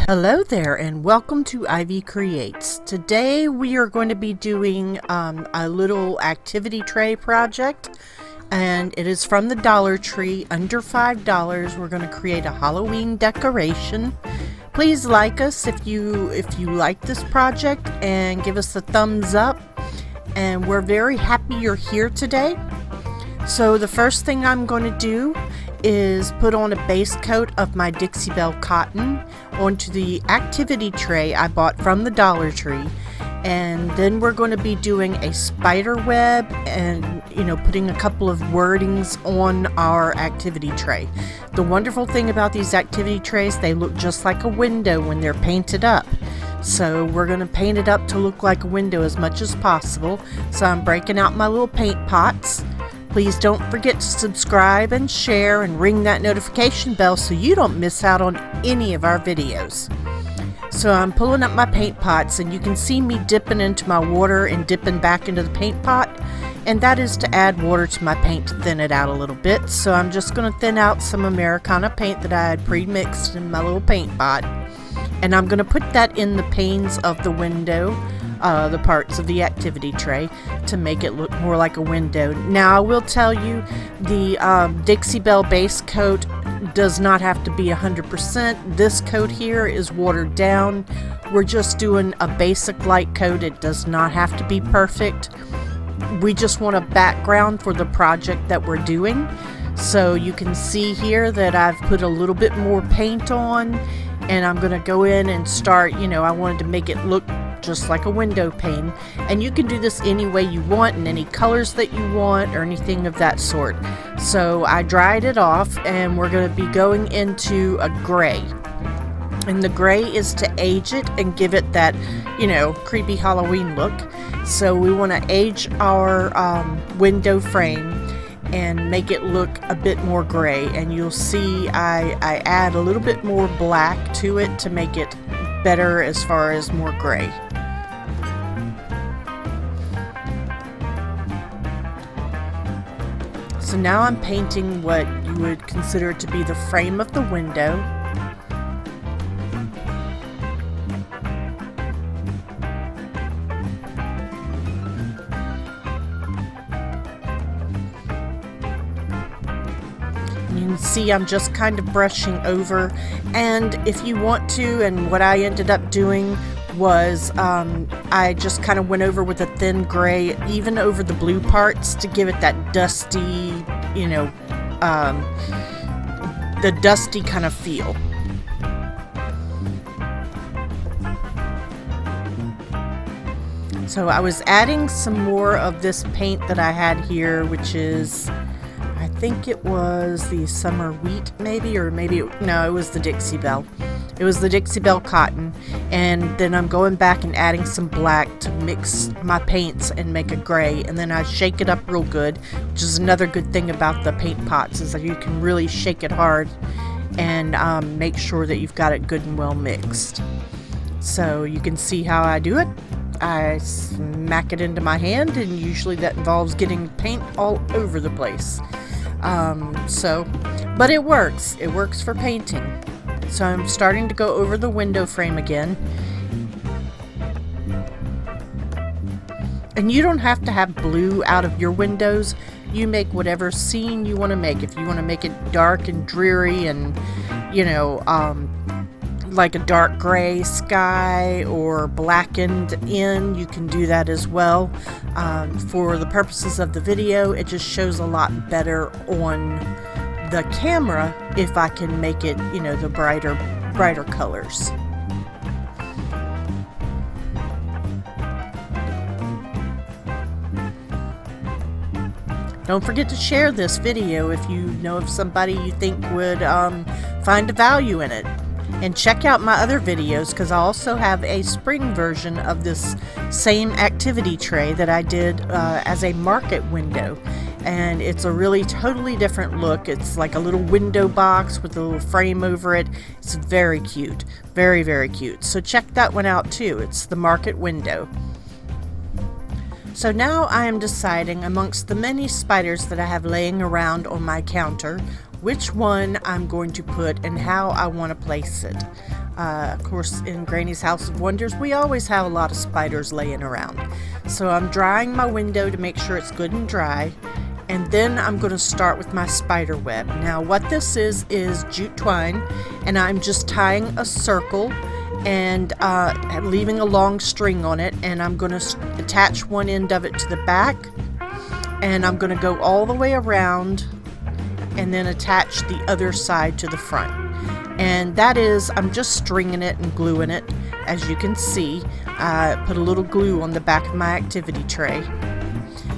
Hello there and welcome to Ivycreates. Today we are going to be doing a little activity tray project, and it is from the Dollar Tree, under $5. We're going to create a Halloween decoration. Please like us if you like this project and give us a thumbs up, and we're very happy you're here today. So the first thing I'm going to do is put on a base coat of my Dixie Belle cotton onto the activity tray I bought from the Dollar Tree, and then we're going to be doing a spider web and putting a couple of wordings on our activity tray. The wonderful thing about these activity trays, they look just like a window when they're painted up. So we're going to paint it up to look like a window as much as possible. So I'm breaking out my little paint pots. Please don't forget to subscribe and share and ring that notification bell so you don't miss out on any of our videos. So I'm pulling up my paint pots, and you can see me dipping into my water and dipping back into the paint pot, and that is to add water to my paint to thin it out a little bit. So I'm just going to thin out some Americana paint that I had pre-mixed in my little paint pot, and I'm going to put that in the panes of the window, the parts of the activity tray, to make it look more like a window. Now I will tell you, the Dixie Belle base coat does not have to be 100%. This coat here is watered down. We're just doing a basic light coat. It does not have to be perfect. We just want a background for the project that we're doing. So you can see here that I've put a little bit more paint on, and I'm going to go in and start, I wanted to make it look just like a window pane, and you can do this any way you want and any colors that you want or anything of that sort. So I dried it off, and we're going to be going into a gray, and the gray is to age it and give it that creepy Halloween look. So we want to age our window frame and make it look a bit more gray, and you'll see I add a little bit more black to it to make it better as far as more gray. So now I'm painting what you would consider to be the frame of the window. You can see I'm just kind of brushing over, and if you want to, and what I ended up doing was I just kind of went over with a thin gray even over the blue parts to give it that dusty, the dusty kind of feel. So I was adding some more of this paint that I had here, which is, I think it was the summer wheat no, it was the Dixie Belle. It was the Dixie Belle cotton, and then I'm going back and adding some black to mix my paints and make a gray, and then I shake it up real good, which is another good thing about the paint pots, is that you can really shake it hard and make sure that you've got it good and well mixed. So you can see how I do it. I smack it into my hand, and usually that involves getting paint all over the place. But it works. It works for painting. So I'm starting to go over the window frame again. And you don't have to have blue out of your windows. You make whatever scene you want to make. If you want to make it dark and dreary and, like a dark gray sky or blackened in, you can do that as well. For the purposes of the video, it just shows a lot better on the camera if I can make it, the brighter colors. Don't forget to share this video if you know of somebody you think would find a value in it. And check out my other videos, because I also have a spring version of this same activity tray that I did as a market window. And it's a really totally different look. It's like a little window box with a little frame over it. It's very cute. Very, very cute. So check that one out too. It's the market window. So now I am deciding amongst the many spiders that I have laying around on my counter which one I'm going to put and how I want to place it. Of course, in Granny's House of Wonders, we always have a lot of spiders laying around. So I'm drying my window to make sure it's good and dry. And then I'm going to start with my spider web. Now what this is jute twine, and I'm just tying a circle and leaving a long string on it, and I'm going to attach one end of it to the back, and I'm going to go all the way around and then attach the other side to the front. And that is, I'm just stringing it and gluing it. As you can see, I put a little glue on the back of my activity tray.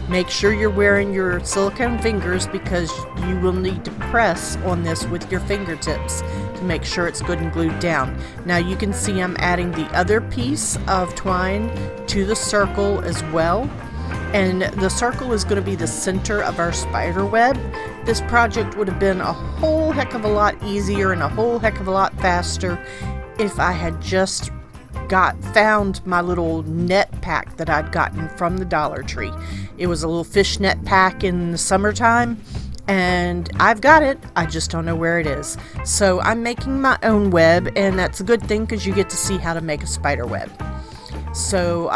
Make sure you're wearing your silicone fingers, because you will need to press on this with your fingertips to make sure it's good and glued down. Now you can see I'm adding the other piece of twine to the circle as well. And the circle is going to be the center of our spider web. This project would have been a whole heck of a lot easier and a whole heck of a lot faster if I had just found my little net pack that I'd gotten from the Dollar Tree. It was a little fishnet pack in the summertime, and I've got it. I just don't know where it is. So I'm making my own web, and that's a good thing because you get to see how to make a spider web. So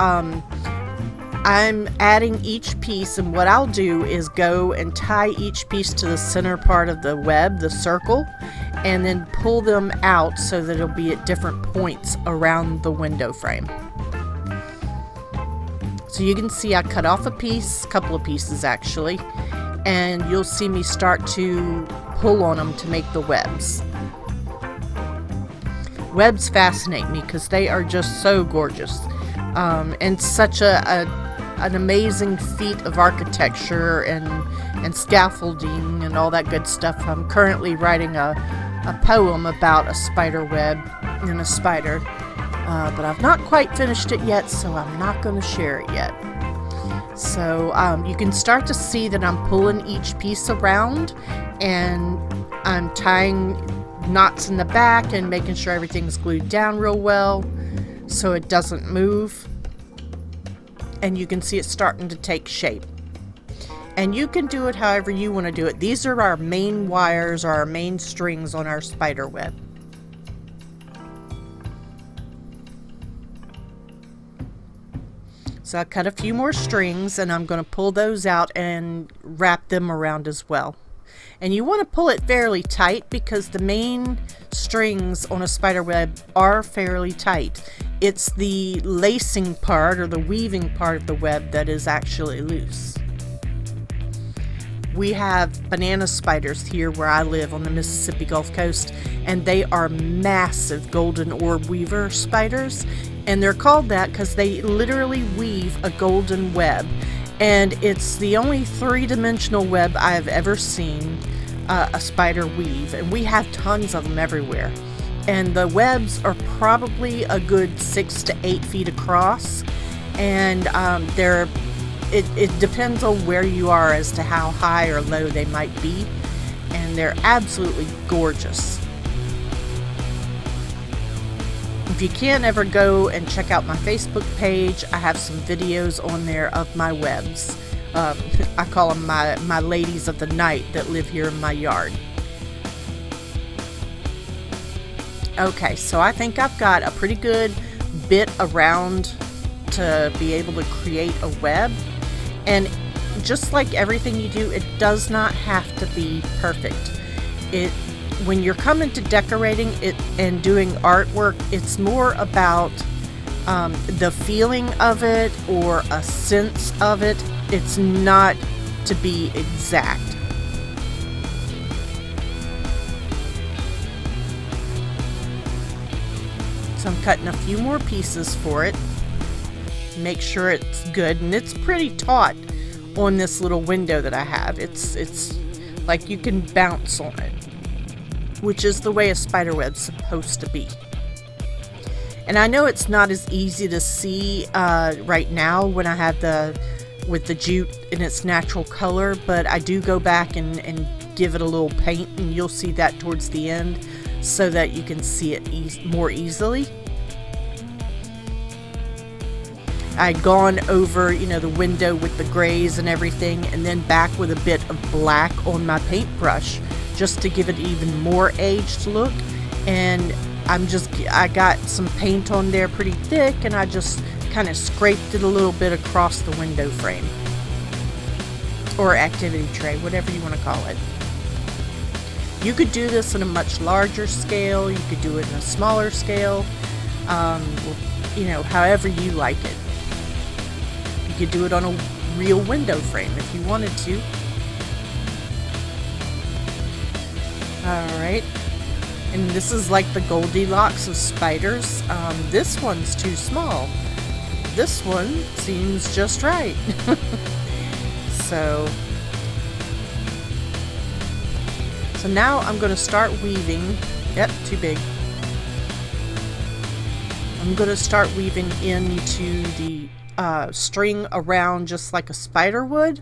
I'm adding each piece, and what I'll do is go and tie each piece to the center part of the web, the circle, and then pull them out so that it'll be at different points around the window frame. So you can see I cut off a couple of pieces actually, and you'll see me start to pull on them to make the webs. Webs fascinate me because they are just so gorgeous, and such an amazing feat of architecture and scaffolding and all that good stuff. I'm currently writing a poem about a spider web and a spider, but I've not quite finished it yet, so I'm not going to share it yet. So you can start to see that I'm pulling each piece around, and I'm tying knots in the back and making sure everything's glued down real well so it doesn't move. And you can see it starting to take shape. And you can do it however you want to do it. These are our main wires, or our main strings on our spider web. So I cut a few more strings, and I'm going to pull those out and wrap them around as well. And you want to pull it fairly tight because the main strings on a spider web are fairly tight. It's the lacing part, or the weaving part of the web, that is actually loose. We have banana spiders here where I live on the Mississippi Gulf Coast, and they are massive golden orb weaver spiders, and they're called that because they literally weave a golden web, and it's the only three-dimensional web I've ever seen a spider weave, and we have tons of them everywhere. And the webs are probably a good 6 to 8 feet across, and it depends on where you are as to how high or low they might be, and they're absolutely gorgeous. If you can't ever go and check out my Facebook page, I have some videos on there of my webs. I call them my ladies of the night that live here in my yard. Okay, so I think I've got a pretty good bit around to be able to create a web. And just like everything you do, it does not have to be perfect. When you're coming to decorating it and doing artwork, it's more about the feeling of it or a sense of it. It's not to be exact. So I'm cutting a few more pieces for it. Make sure it's good, and it's pretty taut on this little window that I have. It's like you can bounce on it, which is the way a spider web's supposed to be. And I know it's not as easy to see right now when I have with the jute in its natural color, but I do go back and give it a little paint, and you'll see that towards the end so that you can see it more easily. I'd gone over, the window with the grays and everything, and then back with a bit of black on my paintbrush just to give it even more aged look. And I got some paint on there pretty thick, and I just kind of scraped it a little bit across the window frame or activity tray, whatever you want to call it. You could do this in a much larger scale. You could do it in a smaller scale, you know, however you like it. You could do it on a real window frame if you wanted to. Alright, and this is like the Goldilocks of spiders. This one's too small. This one seems just right. So now I'm going to start weaving. Yep, too big. I'm going to start weaving into the string around just like a spider would.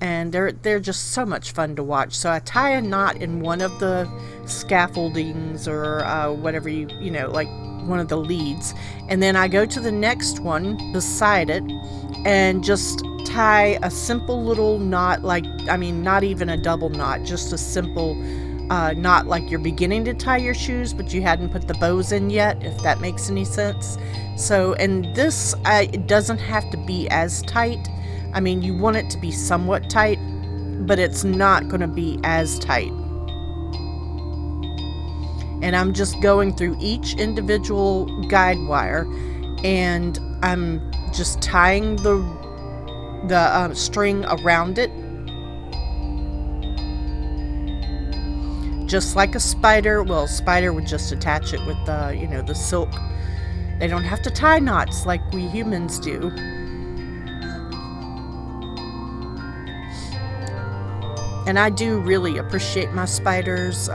And they're just so much fun to watch. So I tie a knot in one of the scaffoldings or whatever you know, like one of the leads. And then I go to the next one beside it and just tie a simple little knot, like, I mean, not even a double knot, just a simple knot like you're beginning to tie your shoes, but you hadn't put the bows in yet, if that makes any sense. So, and this, it doesn't have to be as tight. I mean, you want it to be somewhat tight, but it's not going to be as tight. And I'm just going through each individual guide wire, and I'm just tying the string around it, just like a spider. Well, a spider would just attach it with the, you know, the silk. They don't have to tie knots like we humans do. And I do really appreciate my spiders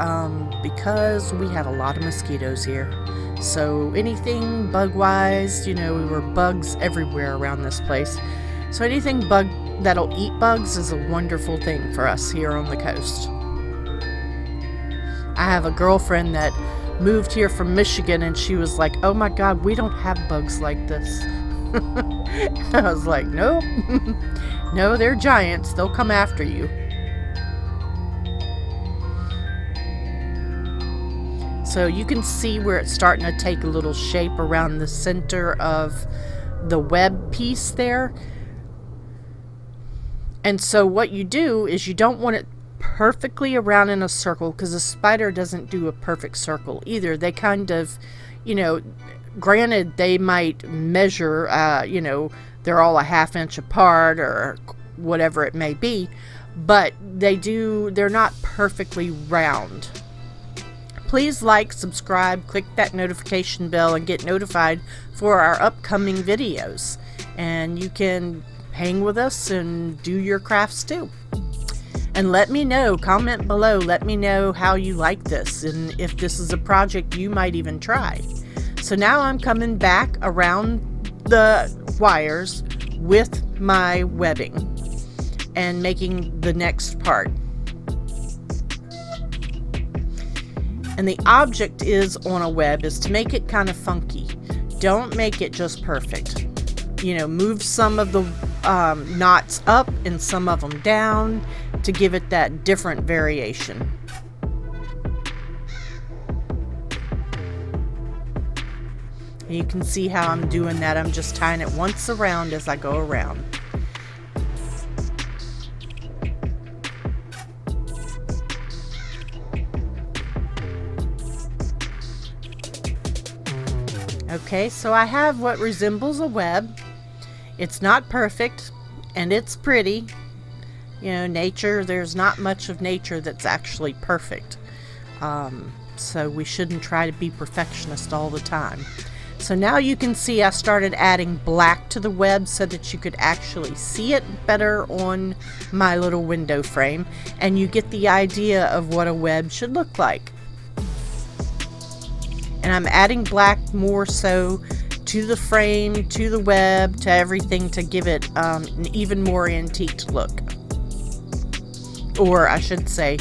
because we have a lot of mosquitoes here. So anything bug-wise, you know, there were bugs everywhere around this place. So anything that'll eat bugs is a wonderful thing for us here on the coast. I have a girlfriend that moved here from Michigan, and she was like, "Oh my God, we don't have bugs like this." I was like, "Nope." No, they're giants. They'll come after you. So you can see where it's starting to take a little shape around the center of the web piece there. And so what you do is you don't want it perfectly around in a circle, because a spider doesn't do a perfect circle either. They kind of, you know, granted they might measure, you know, they're all a ½ inch apart or whatever it may be, but they're not perfectly round. Please like, subscribe, click that notification bell, and get notified for our upcoming videos. And you can hang with us and do your crafts too. And let me know, comment below, let me know how you like this and if this is a project you might even try. So now I'm coming back around the wires with my webbing and making the next part. And the object is on a web is to make it kind of funky. Don't make it just perfect. You know, move some of the knots up and some of them down to give it that different variation. And you can see how I'm doing that. I'm just tying it once around as I go around. Okay, so I have what resembles a web. It's not perfect, and it's pretty. You know, nature, there's not much of nature that's actually perfect. So we shouldn't try to be perfectionist all the time. So now you can see I started adding black to the web so that you could actually see it better on my little window frame, and you get the idea of what a web should look like. And I'm adding black more so to the frame, to the web, to everything to give it an even more antique look. Or I should say,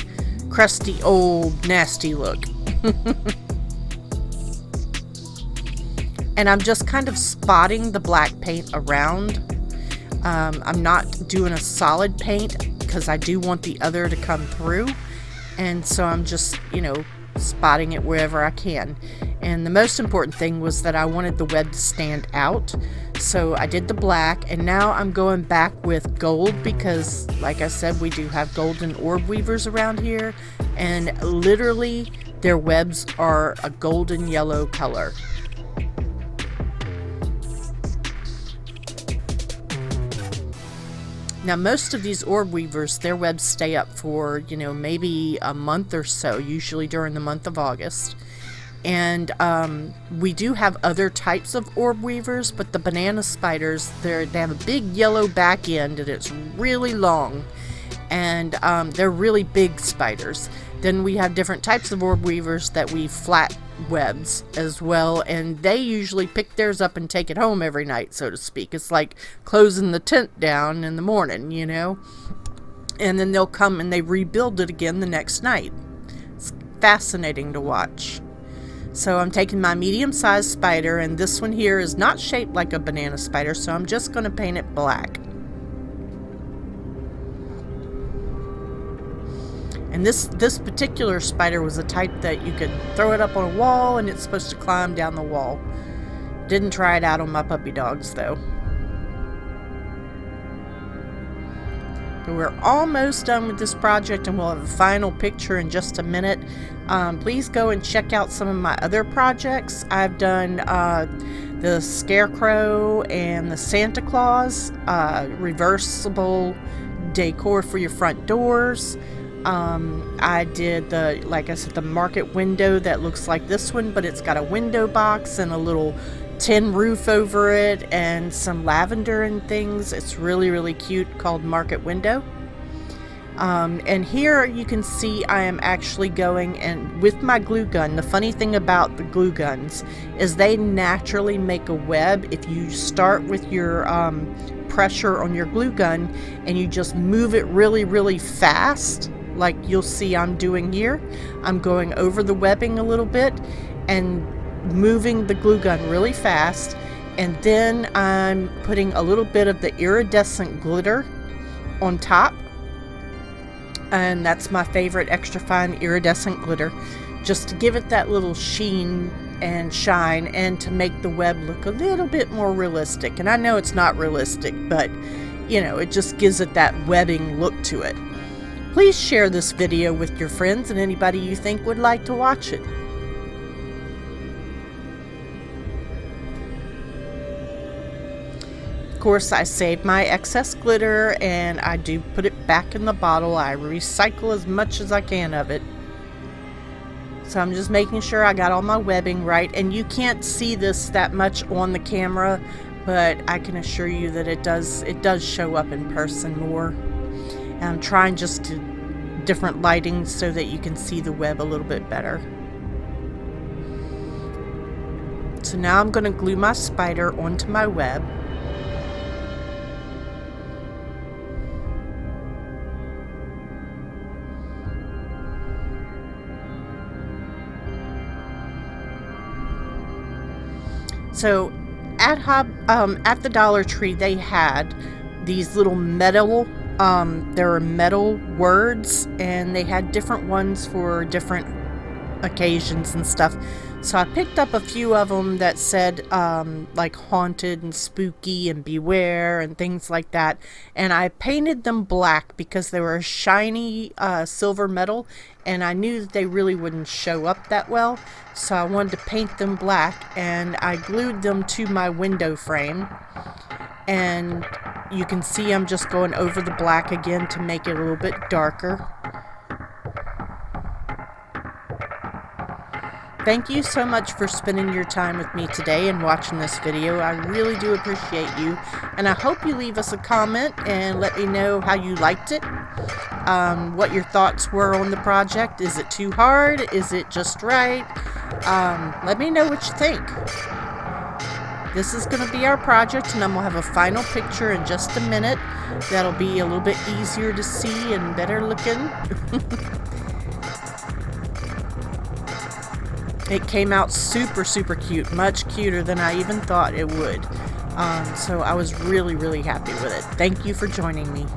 crusty, old, nasty look. And I'm just kind of spotting the black paint around. I'm not doing a solid paint because I do want the other to come through. And so I'm just, you know, spotting it wherever I can. And the most important thing was that I wanted the web to stand out. So I did the black, and now I'm going back with gold because, like I said, we do have golden orb weavers around here, and literally their webs are a golden yellow color. Now, most of these orb weavers, their webs stay up for, maybe a month or so, usually during the month of August. And we do have other types of orb weavers, but the banana spiders, they have a big yellow back end, and it's really long. And they're really big spiders. Then we have different types of orb weavers that weave flat webs as well, and they usually pick theirs up and take it home every night, so to speak. It's like closing the tent down in the morning, and then they'll come and they rebuild it again the next night. It's fascinating to watch. So I'm taking my medium-sized spider, and this one here is not shaped like a banana spider, so I'm just going to paint it black. And this particular spider was a type that you could throw it up on a wall and it's supposed to climb down the wall. Didn't try it out on my puppy dogs though. So we're almost done with this project, and we'll have a final picture in just a minute. Please go and check out some of my other projects. I've done the Scarecrow and the Santa Claus, reversible decor for your front doors. I did like I said, the market window that looks like this one, but it's got a window box and a little tin roof over it and some lavender and things. It's really, really cute, called Market Window. And here you can see I am actually going and with my glue gun. The funny thing about the glue guns is they naturally make a web if you start with your pressure on your glue gun and you just move it really, really fast. Like you'll see I'm doing here. I'm going over the webbing a little bit and moving the glue gun really fast, and then I'm putting a little bit of the iridescent glitter on top, and that's my favorite extra fine iridescent glitter, just to give it that little sheen and shine and to make the web look a little bit more realistic. And I know it's not realistic, but it just gives it that webbing look to it. Please share this video with your friends and anybody you think would like to watch it. Of course, I saved my excess glitter and I do put it back in the bottle. I recycle as much as I can of it. So I'm just making sure I got all my webbing right. And you can't see this that much on the camera, but I can assure you that it does show up in person more. And I'm trying just to different lighting so that you can see the web a little bit better. So now I'm going to glue my spider onto my web. So at the Dollar Tree they had these little metal there were metal words, and they had different ones for different occasions and stuff. So I picked up a few of them that said like haunted and spooky and beware and things like that, and I painted them black because they were shiny silver metal, and I knew that they really wouldn't show up that well, so I wanted to paint them black, and I glued them to my window frame. And you can see I'm just going over the black again to make it a little bit darker. Thank you so much for spending your time with me today and watching this video. I really do appreciate you, and I hope you leave us a comment and let me know how you liked it, what your thoughts were on the project. Is it too hard? Is it just right? Let me know what you think. This is going to be our project, and I'm going to have a final picture in just a minute. That'll be a little bit easier to see and better looking. It came out super, super cute. Much cuter than I even thought it would. So I was really, really happy with it. Thank you for joining me.